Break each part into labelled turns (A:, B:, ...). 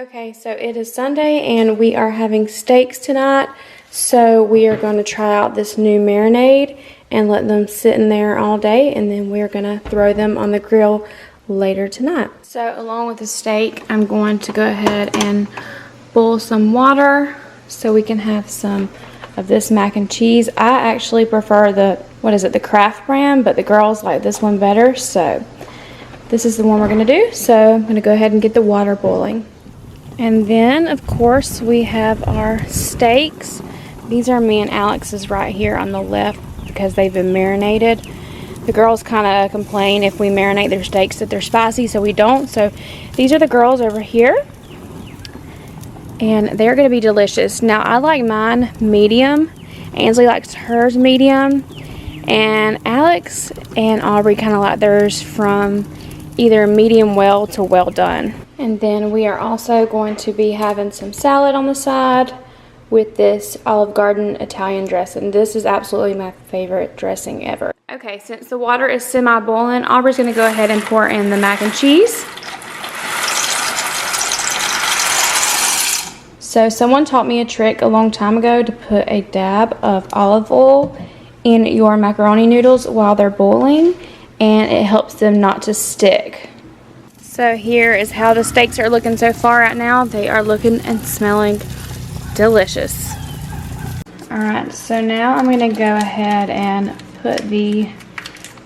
A: Okay, so it is Sunday and we are having steaks tonight. So we are going to try out this new marinade and let them sit in there all day, and then we're going to throw them on the grill later tonight. So along with the steak, I'm going to go ahead and boil some water so we can have some of this mac and cheese. I actually prefer the Kraft brand, but the girls like this one better, so this is the one we're going to do. So I'm going to go ahead and get the water boiling. And then, of course, we have our steaks. These are me and Alex's right here on the left because they've been marinated. The girls kind of complain if we marinate their steaks that they're spicy, so we don't. So these are the girls over here, and they're going to be delicious. Now, I like mine medium. Ansley likes hers medium, and Alex and Aubrey kind of like theirs from either medium well to well done. And then we are also going to be having some salad on the side with this Olive Garden Italian dressing. This is absolutely my favorite dressing ever. Okay, since the water is semi-boiling, Aubrey's going to go ahead and pour in the mac and cheese. So someone taught me a trick a long time ago to put a dab of olive oil in your macaroni noodles while they're boiling, and it helps them not to stick. So here is how the steaks are looking so far right now. They are looking and smelling delicious. Alright, so now I'm going to go ahead and put the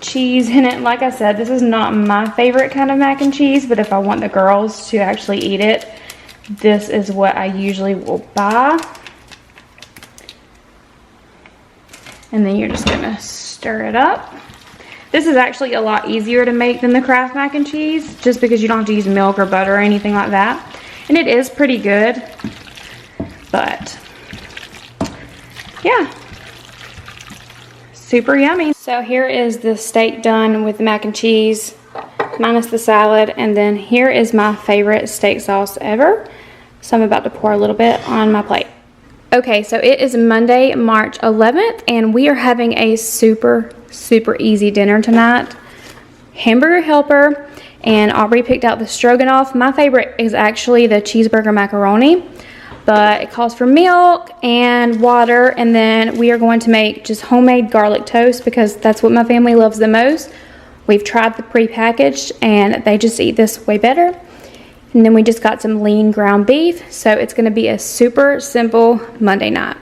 A: cheese in it. Like I said, this is not my favorite kind of mac and cheese, but if I want the girls to actually eat it, this is what I usually will buy. And then you're just going to stir it up. This is actually a lot easier to make than the Kraft mac and cheese, just because you don't have to use milk or butter or anything like that. And it is pretty good, but yeah, super yummy. So here is the steak done with the mac and cheese, minus the salad, and then here is my favorite steak sauce ever. So I'm about to pour a little bit on my plate. Okay, so it is Monday, March 11th, and we are having a super easy dinner tonight. Hamburger Helper, and Aubrey picked out the stroganoff. My favorite is actually the cheeseburger macaroni, but it calls for milk and water, and then we are going to make just homemade garlic toast because that's what my family loves the most. We've tried the prepackaged, and they just eat this way better. And then we just got some lean ground beef, so it's going to be a super simple Monday night.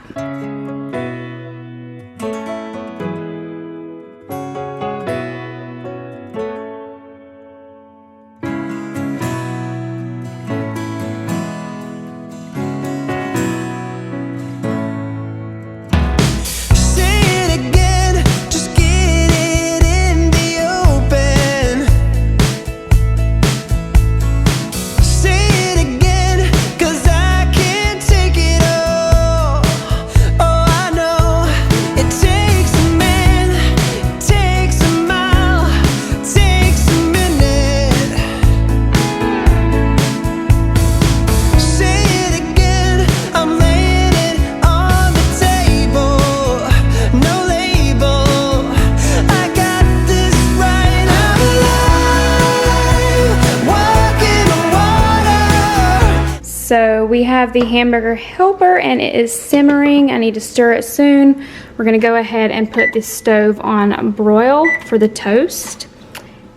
A: So we have the Hamburger Helper, and it is simmering. I need to stir it soon. We're going to go ahead and put this stove on broil for the toast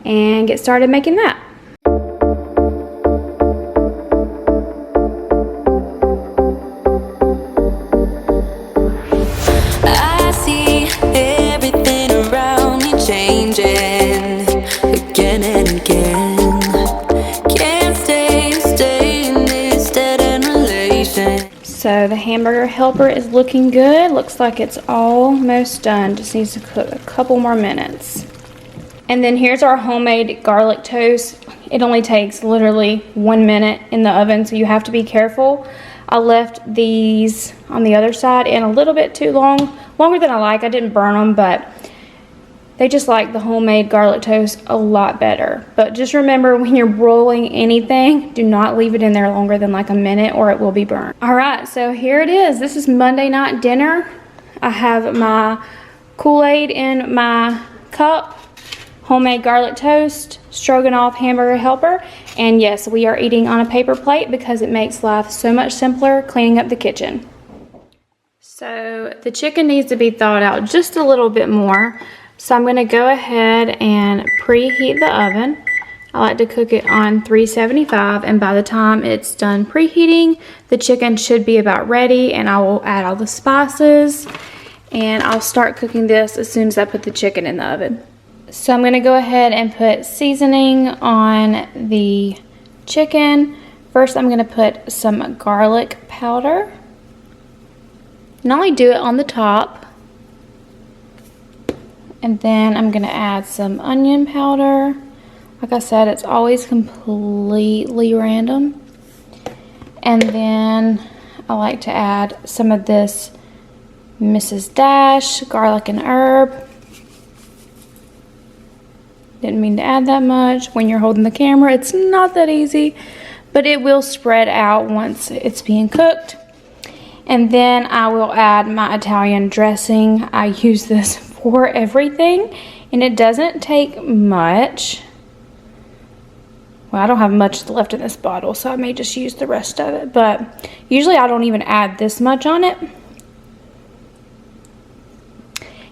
A: and get started making that.
B: I see everything around me changing again and again.
A: So the Hamburger Helper is looking good. Looks like it's almost done. Just needs to cook a couple more minutes. And then here's our homemade garlic toast. It only takes literally 1 minute in the oven, so you have to be careful. I left these on the other side in a little bit too long, longer than I like. I didn't burn them, but they just like the homemade garlic toast a lot better. But just remember, when you're broiling anything, do not leave it in there longer than like a minute or it will be burnt. All right, so here it is. This is Monday night dinner. I have my Kool-Aid in my cup, homemade garlic toast, stroganoff Hamburger Helper, And yes, we are eating on a paper plate because it makes life so much simpler cleaning up the kitchen. So the chicken needs to be thawed out just a little bit more. So I'm gonna go ahead and preheat the oven. I like to cook it on 375, and by the time it's done preheating, the chicken should be about ready, and I will add all the spices, and I'll start cooking this as soon as I put the chicken in the oven. So I'm gonna go ahead and put seasoning on the chicken. First, I'm gonna put some garlic powder. And only do it on the top. And then I'm gonna add some onion powder. Like I said, it's always completely random. And then I like to add some of this Mrs. Dash garlic and herb. Didn't mean to add that much. When you're holding the camera, it's not that easy, but it will spread out once it's being cooked. And then I will add my Italian dressing. I use this for everything, and it doesn't take much. Well, I don't have much left in this bottle, so I may just use the rest of it, but usually I don't even add this much on it.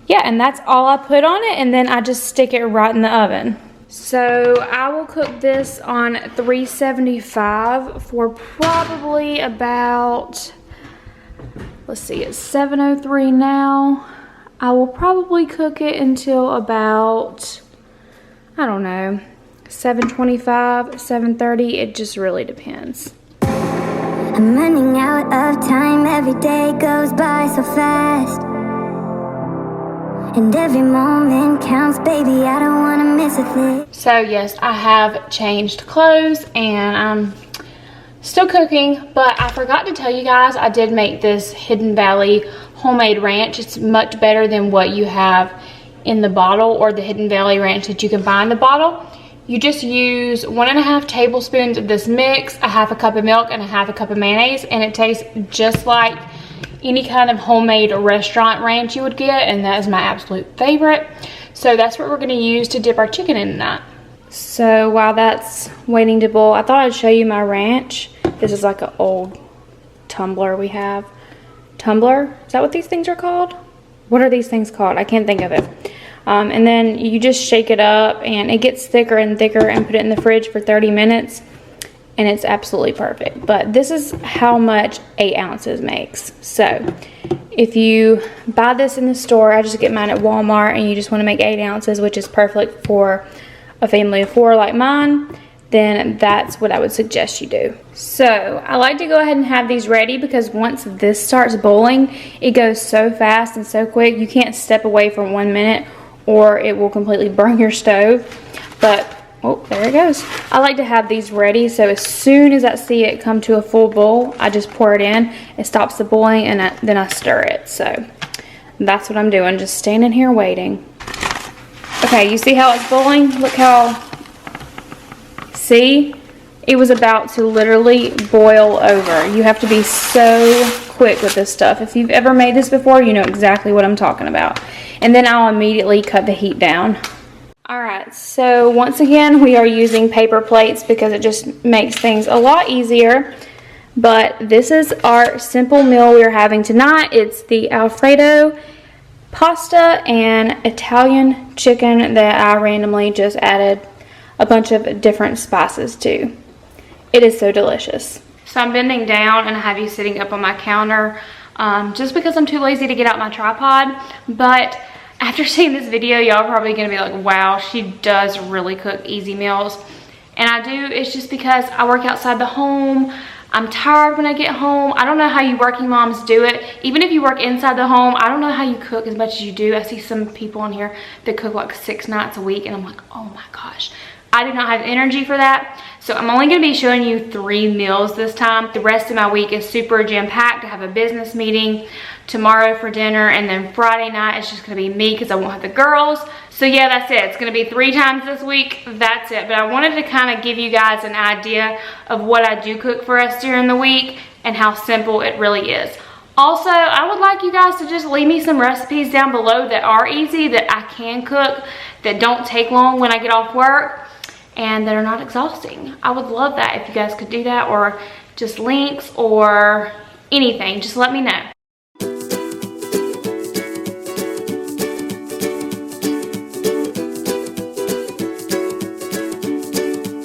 A: Yeah, and that's all I put on it, and then I just stick it right in the oven. So I will cook this on 375 for probably about, let's see, it's 7:03 now. I will probably cook it until about, I don't know, 7:25, 7:30. It just really depends.
C: I'm running out of time, every day goes by so fast. And every moment counts, baby, I don't want to miss a thing.
A: So yes, I have changed clothes and I'm still cooking, but I forgot to tell you guys, I did make this Hidden Valley homemade ranch. It's much better than what you have in the bottle or the Hidden Valley ranch that you can buy in the bottle. You just use 1.5 tablespoons of this mix, a half a cup of milk, and a half a cup of mayonnaise, and it tastes just like any kind of homemade restaurant ranch you would get, and that is my absolute favorite. So that's what we're going to use to dip our chicken in tonight. So while that's waiting to boil, I thought I'd show you my ranch. This is like an old tumbler we have. Tumbler? Is that what these things are called? What are these things called? I can't think of it. And then you just shake it up and it gets thicker and thicker, and put it in the fridge for 30 minutes. And it's absolutely perfect. But this is how much 8 ounces makes. So if you buy this in the store, I just get mine at Walmart, and you just want to make 8 ounces, which is perfect for a family of 4 like mine, then that's what I would suggest you do. So I like to go ahead and have these ready, because once this starts boiling, it goes so fast and so quick, you can't step away for 1 minute or it will completely burn your stove. But oh, there it goes. I like to have these ready, so as soon as I see it come to a full boil, I just pour it in. It stops the boiling, and then I stir it. So that's what I'm doing, just standing here waiting. Okay, you see how it's boiling? Look how, see? It was about to literally boil over. You have to be so quick with this stuff. If you've ever made this before, you know exactly what I'm talking about. And then I'll immediately cut the heat down. Alright, so once again, we are using paper plates because it just makes things a lot easier. But this is our simple meal we're having tonight. It's the Alfredo pasta and Italian chicken that I randomly just added a bunch of different spices to. It is so delicious. So I'm bending down and I have you sitting up on my counter just because I'm too lazy to get out my tripod. But after seeing this video, y'all are probably gonna be like, wow, she does really cook easy meals. And I do. It's just because I work outside the home. I'm tired when I get home. I don't know how you working moms do it. Even if you work inside the home, I don't know how you cook as much as you do. I see some people in here that cook like 6 nights a week, and I'm like, oh my gosh. I do not have energy for that. So I'm only gonna be showing you 3 meals this time. The rest of my week is super jam-packed. I have a business meeting tomorrow for dinner, and then Friday night it's just gonna be me because I won't have the girls. So yeah, that's it. It's gonna be 3 times this week. That's it. But I wanted to kind of give you guys an idea of what I do cook for us during the week and how simple it really is. Also, I would like you guys to just leave me some recipes down below that are easy, that I can cook, that don't take long when I get off work. and that are not exhausting. I would love that if you guys could do that, or just links or anything. Just let me know.